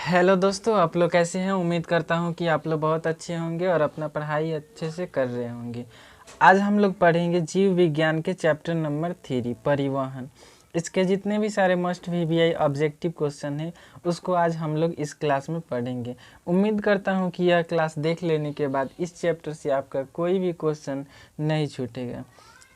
Hello दोस्तों, आप लोग कैसे हैं। उम्मीद करता हूं कि आप लोग बहुत अच्छे होंगे और अपना पढ़ाई अच्छे से कर रहे होंगे। आज हम लोग पढ़ेंगे जीव विज्ञान के चैप्टर नंबर 3 परिवहन। इसके जितने भी सारे मस्ट वीवीआई ऑब्जेक्टिव क्वेश्चन हैं उसको आज हम लोग इस क्लास में पढ़ेंगे। उम्मीद करता हूं कि यह क्लास देख लेने के बाद इस चैप्टर से आपका कोई भी क्वेश्चन नहीं छूटेगा।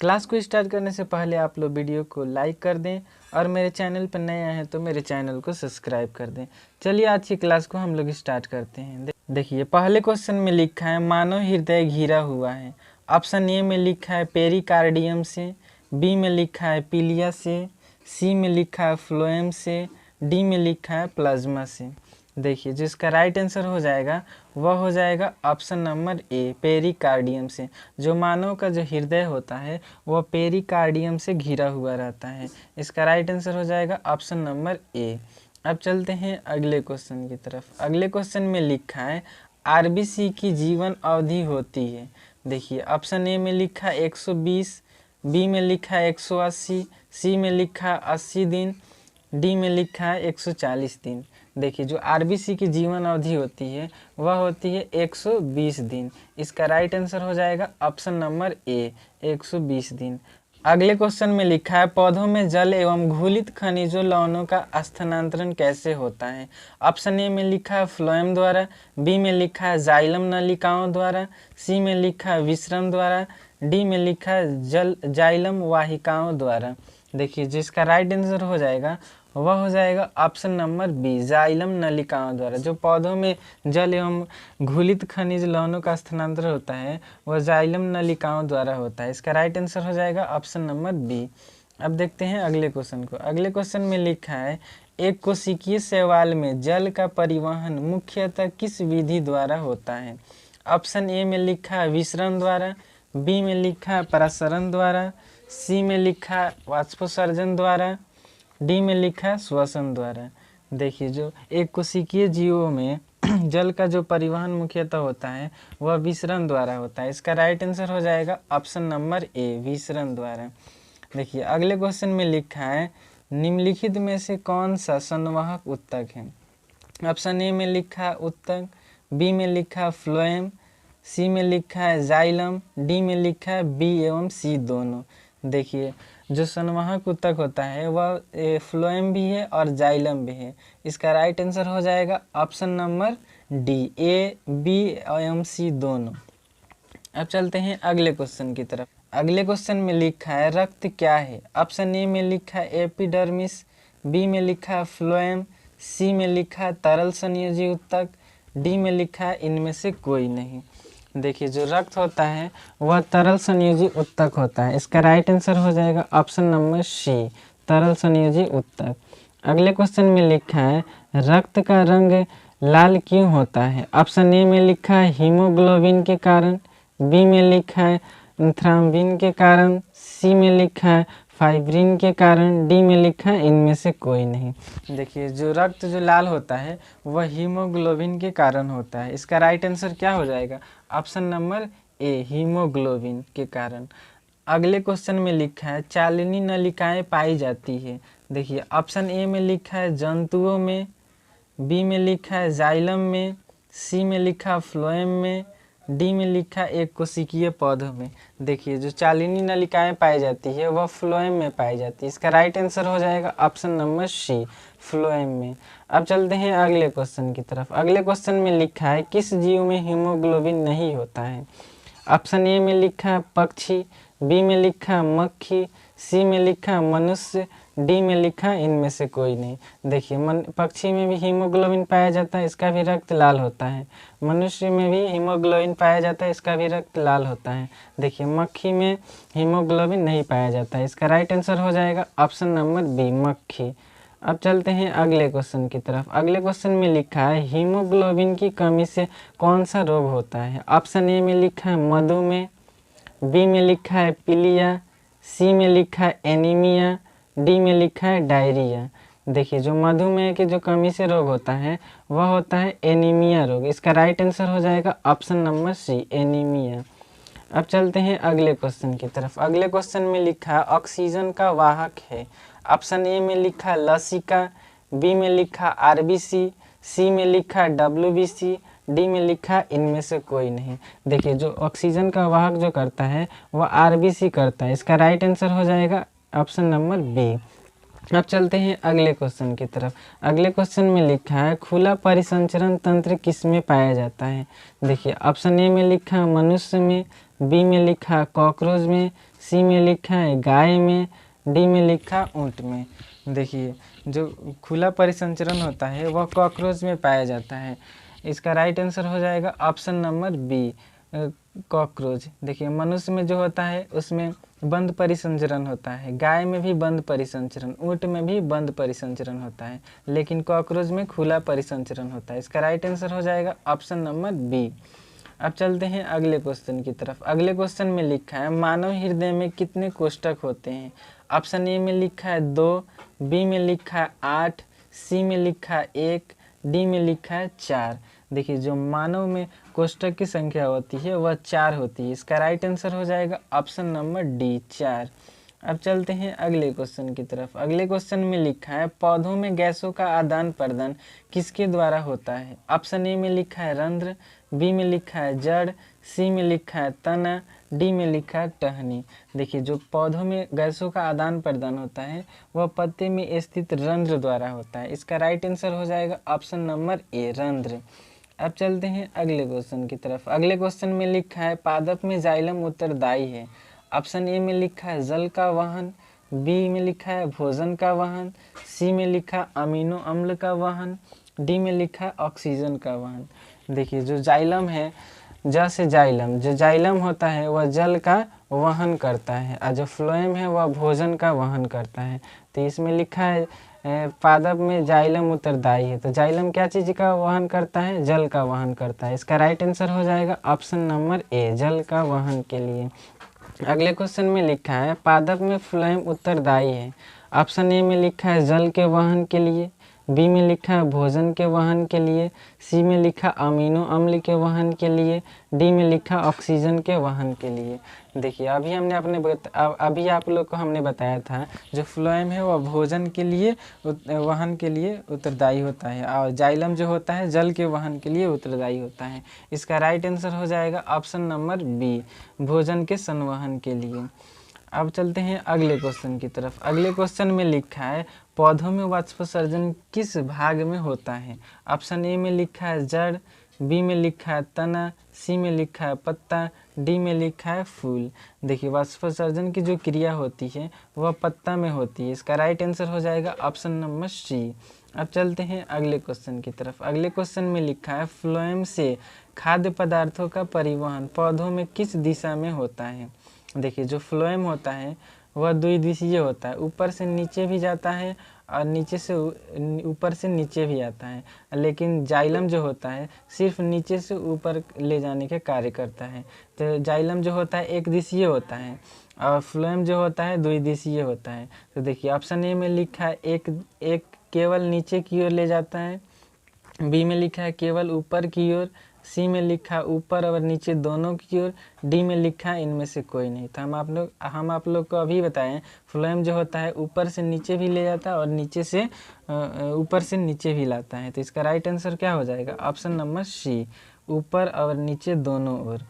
क्लास को स्टार्ट करने से पहले आप लोग वीडियो को लाइक कर दें और मेरे चैनल पर नए आए हैं तो मेरे चैनल को सब्सक्राइब कर दें। चलिए आज की क्लास को हम लोग स्टार्ट करते हैं। देखिए पहले क्वेश्चन में लिखा है मानव हृदय घिरा हुआ है। ऑप्शन ए में लिखा है पेरिकार्डियम से, बी में लिखा है पीलिया से, सी में लिखा है फ्लोएम से, डी में लिखा है प्लाज्मा से। देखिए जिसका राइट आंसर हो जाएगा वह हो जाएगा ऑप्शन नंबर ए पेरिकार्डियम से। जो मानव का जो हृदय होता है वह पेरिकार्डियम से घिरा हुआ रहता है। इसका राइट आंसर हो जाएगा ऑप्शन नंबर ए। अब चलते हैं अगले क्वेश्चन की तरफ। अगले क्वेश्चन में लिखा है आरबीसी की जीवन अवधि होती है। देखिए ऑप्शन ए में लिखा है 120, बी में लिखा है 180, सी में लिखा है 80 दिन, डी में लिखा है 140 दिन। देखिए जो आरबीसी की जीवन अवधि होती है वह होती है 120 दिन। इसका राइट आंसर हो जाएगा ऑप्शन नंबर ए 120 दिन। अगले क्वेश्चन में लिखा है पौधों में जल एवं घुलित खनिजों लवणों का स्थानांतरण कैसे होता है। ऑप्शन ए में लिखा है फ्लोएम द्वारा, बी में लिखा है जाइलम नलिकाओं द्वारा, सी में लिखा है विश्रम द्वारा, डी में लिखा है जाइलम वाहिकाओं द्वारा। देखिए जिसका राइट आंसर हो जाएगा वह हो जाएगा ऑप्शन नंबर बी जाइलम नलिकाओं द्वारा। जो पौधों में जल एवं घुलित खनिज लवणों का स्थानांतरण होता है वह जाइलम नलिकाओं द्वारा होता है। इसका राइट आंसर हो जाएगा ऑप्शन नंबर बी। अब देखते हैं अगले क्वेश्चन को। अगले क्वेश्चन में लिखा है एक कोशिकीय शैवाल में जल का परिवहन मुख्यतः किस विधि द्वारा होता है। ऑप्शन ए में लिखा है विसरण द्वारा, बी में लिखा है परासरण द्वारा, सी में लिखा है वाष्पोत्सर्जन द्वारा, डी में लिखा है श्वसन द्वारा। देखिए जो एक कोशिकीय जीवों में जल का जो परिवहन मुख्यतः होता है वह विसरण द्वारा होता है। इसका राइट आंसर हो जाएगा ऑप्शन नंबर ए विसरण द्वारा। देखिए अगले क्वेश्चन में लिखा है निम्नलिखित में से कौन सा संवहक उत्तक है। ऑप्शन ए में लिखा है उत्तक, बी में लिखा है फ्लोएम, सी में लिखा है जाइलम, डी में लिखा है बी एवं सी दोनों। देखिए जो संवहक उत्तक होता है वह फ्लोएम भी है और जाइलम भी है। इसका राइट आंसर हो जाएगा option number D A B एवं सी दोनों। अब चलते हैं अगले क्वेश्चन की तरफ। अगले क्वेश्चन में लिखा है रक्त क्या है। ऑप्शन ए में लिखा है एपिडर्मिस, बी में लिखा है फ्लोएम, सी में लिखा है तरल संयोजी उत्तक, डी में लिखा है इनमें से कोई नहीं। देखिए जो रक्त होता है वह तरल संयोजी उत्तक होता है। इसका राइट आंसर हो जाएगा ऑप्शन नंबर सी तरल संयोजी उत्तक। अगले क्वेश्चन में लिखा है रक्त का रंग लाल क्यों होता है। ऑप्शन ए में लिखा है हीमोग्लोबिन के कारण, बी में लिखा है थ्रोम्बिन के कारण, सी में लिखा है फाइब्रिन के कारण, डी में लिखा है इनमें से कोई नहीं। देखिए जो रक्त जो लाल होता है वह हीमोग्लोबिन के कारण होता है। इसका राइट आंसर क्या हो जाएगा ऑप्शन नंबर ए हीमोग्लोबिन के कारण। अगले क्वेश्चन में लिखा है चालिनी नलिकाएं पाई जाती है। देखिए ऑप्शन ए में लिखा है जंतुओं में, बी में लिखा है जाइलम में, सी में लिखा है फ्लोएम में, डी में लिखा है एक कोशिकीय पौधों में। देखिए जो चालिनी नलिकाएं पाई जाती है वह फ्लोएम में पाई जाती है। इसका राइट आंसर हो जाएगा ऑप्शन नंबर सी फ्लोएम में। अब चलते हैं अगले क्वेश्चन की तरफ। अगले क्वेश्चन में लिखा है किस जीव में हीमोग्लोबिन नहीं होता है। ऑप्शन ए में लिखा है पक्षी, बी में लिखा है मक्खी, सी में लिखा है मनुष्य, डी में लिखा है इनमें से कोई नहीं। देखिए पक्षी में भी हीमोग्लोबिन पाया जाता है, इसका भी रक्त लाल होता है। मनुष्य में भी हीमोग्लोबिन पाया जाता है, इसका भी रक्त लाल होता है। देखिए मक्खी में हीमोग्लोबिन नहीं पाया जाता है। इसका राइट आंसर हो जाएगा ऑप्शन नंबर बी मक्खी। अब चलते हैं अगले क्वेश्चन की तरफ। अगले क्वेश्चन में लिखा है हीमोग्लोबिन की कमी से कौन सा रोग होता है। ऑप्शन ए में लिखा है मधुमेह, बी में लिखा है पीलिया, सी में लिखा है एनीमिया, डी में लिखा है डायरिया। देखिए जो मधुमेह की जो कमी से रोग होता है वह होता है एनीमिया रोग। इसका राइट आंसर हो जाएगा ऑप्शन नंबर सी एनीमिया। अब चलते हैं अगले क्वेश्चन की तरफ। अगले क्वेश्चन में लिखा ऑक्सीजन का वाहक है। ऑप्शन ए में लिखा लसिका, बी में लिखा आरबीसी, सी में लिखा WBC, डी में लिखा इनमें से कोई नहीं। देखिए जो ऑक्सीजन का वाहक जो करता है वह RBC करता है। इसका राइट आंसर हो जाएगा ऑप्शन नंबर बी। अब चलते हैं अगले क्वेश्चन की तरफ। अगले क्वेश्चन में लिखा है खुला परिसंचरण तंत्र किसमें पाया जाता है। देखिए ऑप्शन ए में लिखा मनुष्य में, बी में लिखा कॉकरोच में, सी में लिखा है गाय में, डी में लिखा ऊँट में। देखिए जो खुला परिसंचरण होता है वह कॉकरोच में पाया जाता है। इसका राइट आंसर हो जाएगा ऑप्शन नंबर बी, कॉकरोच। देखिए मनुष्य में जो होता है उसमें बंद परिसंचरण होता है, गाय में भी बंद परिसंचरण, ऊँट में भी बंद परिसंचरण होता है, लेकिन कॉकरोच में खुला परिसंचरण होता है। इसका राइट आंसर हो जाएगा ऑप्शन नंबर बी। अब चलते हैं अगले क्वेश्चन की तरफ। अगले क्वेश्चन में लिखा है मानव हृदय में कितने कोष्ठक होते हैं। ऑप्शन ए में लिखा है 2, बी में लिखा है 8, सी में लिखा है 1, डी में लिखा है 4। देखिए जो मानव में कोष्ठक की संख्या होती है वह 4 होती है। इसका राइट आंसर हो जाएगा ऑप्शन नंबर डी, 4। अब चलते हैं अगले क्वेश्चन की तरफ। अगले क्वेश्चन में लिखा है पौधों में गैसों का आदान प्रदान किसके द्वारा होता है। ऑप्शन ए में लिखा है रंध्र, बी में लिखा है जड़, सी में लिखा है तना, डी में लिखा है टहनी। देखिए जो पौधों में गैसों का आदान प्रदान होता है वह पत्ते में स्थित रंध्र द्वारा होता है। इसका राइट आंसर हो जाएगा ऑप्शन नंबर ए, रंध्र। अब चलते हैं अगले क्वेश्चन की तरफ। अगले क्वेश्चन में लिखा है पादप में जाइलम उत्तरदायी है। ऑप्शन ए में लिखा है जल का वहन, बी में लिखा है भोजन का वहन, सी में लिखा अमीनो अम्ल का वहन, डी में लिखा है ऑक्सीजन का वहन। देखिए जो जाइलम है, ज से जाइलम, जो जाइलम होता है वह जल का वहन करता है और जो फ्लोएम है वह भोजन का वहन करता है। तो इसमें लिखा है पादप में जाइलम उत्तरदायी है, तो जाइलम क्या चीज़ का वहन करता है, जल का वहन करता है। इसका राइट आंसर हो जाएगा ऑप्शन नंबर ए, जल का वहन के लिए। अगले क्वेश्चन में लिखा है पादप में फ्लोएम उत्तरदायी है। ऑप्शन ए में लिखा है जल के वहन के लिए, बी में लिखा है भोजन के वहन के लिए, सी में लिखा अमीनो अम्ल के वहन के लिए, डी में लिखा ऑक्सीजन के वहन के लिए। देखिए अभी अभी आप लोग को हमने बताया था जो फ्लोएम है वह भोजन के लिए वहन के लिए उत्तरदायी होता है और जाइलम जो होता है जल के वहन के लिए उत्तरदायी होता है। इसका राइट आंसर हो जाएगा ऑप्शन नंबर बी, भोजन के संवहन के लिए। अब चलते हैं अगले क्वेश्चन की तरफ। अगले क्वेश्चन में लिखा है पौधों में वाष्पोत्सर्जन किस भाग में होता है। ऑप्शन ए में लिखा है जड़, बी में लिखा है तना, सी में लिखा है पत्ता, डी में लिखा है फूल। देखिए वाष्पोत्सर्जन की जो क्रिया होती है वह पत्ता में होती है। इसका राइट आंसर हो जाएगा ऑप्शन नंबर सी। अब चलते हैं अगले क्वेश्चन की तरफ। अगले क्वेश्चन में लिखा है फ्लोएम से खाद्य पदार्थों का परिवहन पौधों में किस दिशा में होता है। देखिए जो फ्लोएम होता है वह द्विदिशीय होता है, ऊपर से नीचे भी जाता है और नीचे से ऊपर से नीचे भी आता है, लेकिन जाइलम जो होता है सिर्फ नीचे से ऊपर ले जाने के कार्य करता है। तो जाइलम जो होता है एक दिशीय होता है और फ्लोएम जो होता है द्विदिशीय होता है। तो देखिए ऑप्शन ए में लिखा है एक केवल नीचे की ओर ले जाता है, बी में लिखा है केवल ऊपर की ओर, सी में लिखा ऊपर और नीचे दोनों की ओर, डी में लिखा है इनमें से कोई नहीं। तो हम आप लोग को अभी बताएं फ्लोएम जो होता है ऊपर से नीचे भी ले जाता है और नीचे से ऊपर से नीचे भी लाता है। तो इसका राइट आंसर क्या हो जाएगा ऑप्शन नंबर सी, ऊपर और नीचे दोनों ओर।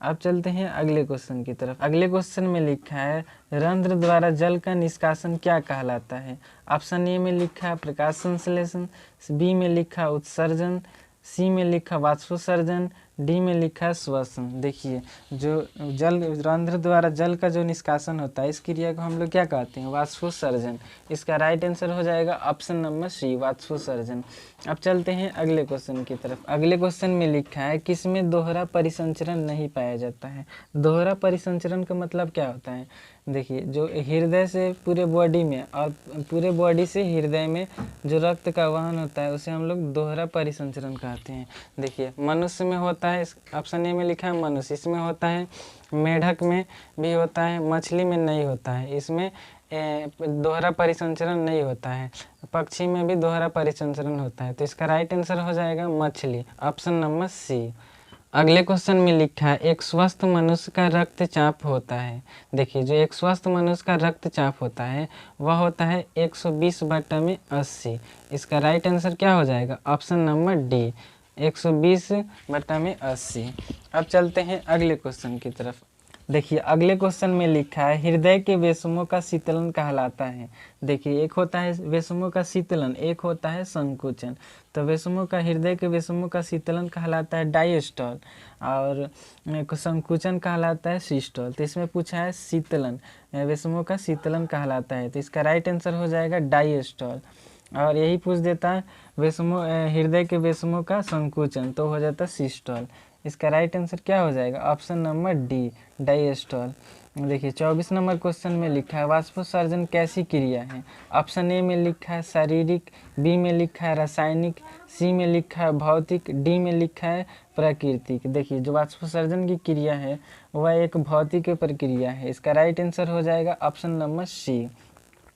अब चलते हैं अगले क्वेश्चन की तरफ। अगले क्वेश्चन में लिखा है रंध्र द्वारा जल का निष्कासन क्या कहलाता है। ऑप्शन ए में लिखा है प्रकाश संश्लेषण, बी में लिखा उत्सर्जन, सी में लिखा वाष्पोत्सर्जन, डी में लिखा है श्वसन। देखिए जो रंध्र द्वारा जल का जो निष्कासन होता है इस क्रिया को हम लोग क्या कहते हैं, वाष्पोत्सर्जन। इसका राइट आंसर हो जाएगा ऑप्शन नंबर सी, वाष्पोत्सर्जन। अब चलते हैं अगले क्वेश्चन की तरफ। अगले क्वेश्चन में लिखा है किसमें दोहरा परिसंचरण नहीं पाया जाता है। दोहरा परिसंचरण का मतलब क्या होता है। देखिए जो हृदय से पूरे बॉडी में और पूरे बॉडी से हृदय में जो रक्त का वहन होता है उसे हम लोग दोहरा परिसंचरण कहते हैं। देखिए मनुष्य में होता है, ऑप्शन ए में लिखा है मनुष्य, इसमें होता है, मेढक में भी होता है, मछली में नहीं होता है, इसमें दोहरा परिसंचरण नहीं होता है, पक्षी में भी दोहरा परिसंचरण होता है। तो इसका राइट आंसर हो जाएगा मछली, ऑप्शन नंबर सी। अगले क्वेश्चन में लिखा है एक स्वस्थ मनुष्य का रक्तचाप होता है। देखिए जो एक स्वस्थ मनुष्य का रक्तचाप होता है वह होता है 120/80। इसका राइट आंसर क्या हो जाएगा? Option number D, 120/80। अब चलते हैं अगले क्वेश्चन की तरफ। देखिए अगले क्वेश्चन में लिखा है हृदय के वेशमों का शीतलन कहलाता है। देखिए एक होता है वेशमों का शीतलन, एक होता है संकुचन। तो वेशमों का, हृदय के वेशमों का शीतलन कहलाता है डायस्टॉल और संकुचन कहलाता है सिस्टोल। तो इसमें पूछा है शीतलन, वेशमों का शीतलन कहलाता है, तो इसका राइट आंसर हो जाएगा डायस्टॉल। और यही पूछ देता है वेशमों, हृदय के वेशमों का संकुचन, तो हो जाता है सिस्टोल। इसका राइट आंसर क्या हो जाएगा? Option number D, diastole. देखिए 24 नंबर क्वेश्चन में लिखा है वाष्पोत्सर्जन कैसी क्रिया है? ऑप्शन ए में लिखा है शारीरिक, बी में लिखा है रासायनिक, सी में लिखा है भौतिक, डी में लिखा है प्राकृतिक। देखिए जो वाष्पोत्सर्जन की क्रिया है वह एक भौतिक प्रक्रिया है। इसका राइट आंसर हो जाएगा ऑप्शन नंबर सी।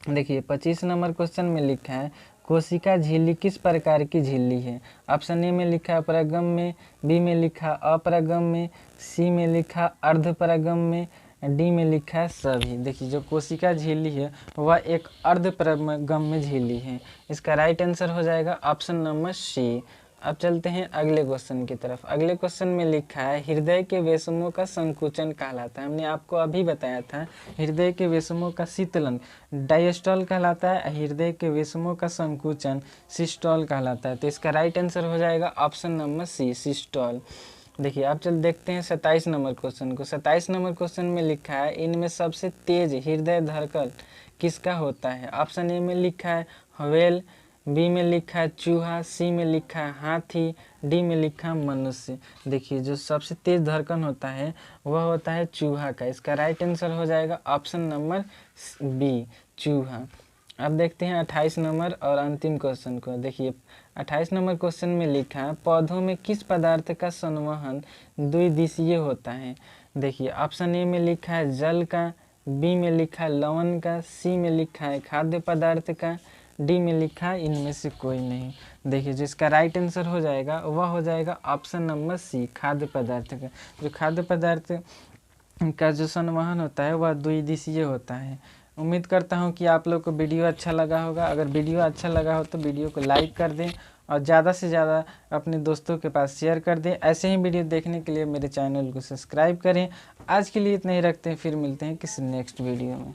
देखिए 25 नंबर क्वेश्चन में लिखा है कोशिका झिल्ली किस प्रकार की झिल्ली है? ऑप्शन ए में लिखा है परागम में, बी में लिखा अपरागम में, सी में लिखा अर्धपरागम में, डी में लिखा है सभी। देखिए जो कोशिका झिल्ली है वह एक अर्धपरागम में झिल्ली है। इसका राइट आंसर हो जाएगा ऑप्शन नंबर सी। अब चलते हैं अगले क्वेश्चन की तरफ। अगले क्वेश्चन में लिखा है हृदय के वेशमों का संकुचन कहलाता है। हमने आपको अभी बताया था हृदय के वेशमों का शीतलन डायस्टॉल कहलाता है, हृदय के वेशमों का संकुचन सिस्टोल कहलाता है। तो इसका राइट आंसर हो जाएगा ऑप्शन नंबर सी, सिस्टोल। देखिए अब चल देखते हैं 27 नंबर क्वेश्चन को। 27 नंबर क्वेश्चन में लिखा है इनमें सबसे तेज हृदय धड़कन किसका होता है? ऑप्शन ए में लिखा है व्हेल, बी में लिखा है चूहा, सी में लिखा है हाथी, डी में लिखा है मनुष्य। देखिए जो सबसे तेज धड़कन होता है वह होता है चूहा का। इसका राइट आंसर हो जाएगा ऑप्शन नंबर बी, चूहा। अब देखते हैं 28 नंबर और अंतिम क्वेश्चन को। देखिए 28 नंबर क्वेश्चन में लिखा है पौधों में किस पदार्थ का संवहन द्विदिशीय होता है? देखिए ऑप्शन ए में लिखा है जल का, बी में लिखा है लवण का, सी में लिखा है खाद्य पदार्थ का, डी में लिखा है इनमें से कोई नहीं। देखिए जिसका राइट आंसर हो जाएगा वह हो जाएगा ऑप्शन नंबर सी, खाद्य पदार्थ का। जो खाद्य पदार्थ का जो संवहन होता है वह द्विदिशीय होता है। उम्मीद करता हूँ कि आप लोग को वीडियो अच्छा लगा होगा। अगर वीडियो अच्छा लगा हो तो वीडियो को लाइक कर दें और ज़्यादा से ज़्यादा अपने दोस्तों के पास शेयर कर दें। ऐसे ही वीडियो देखने के लिए मेरे चैनल को सब्सक्राइब करें। आज के लिए इतना ही रखते हैं, फिर मिलते हैं किसी नेक्स्ट वीडियो में।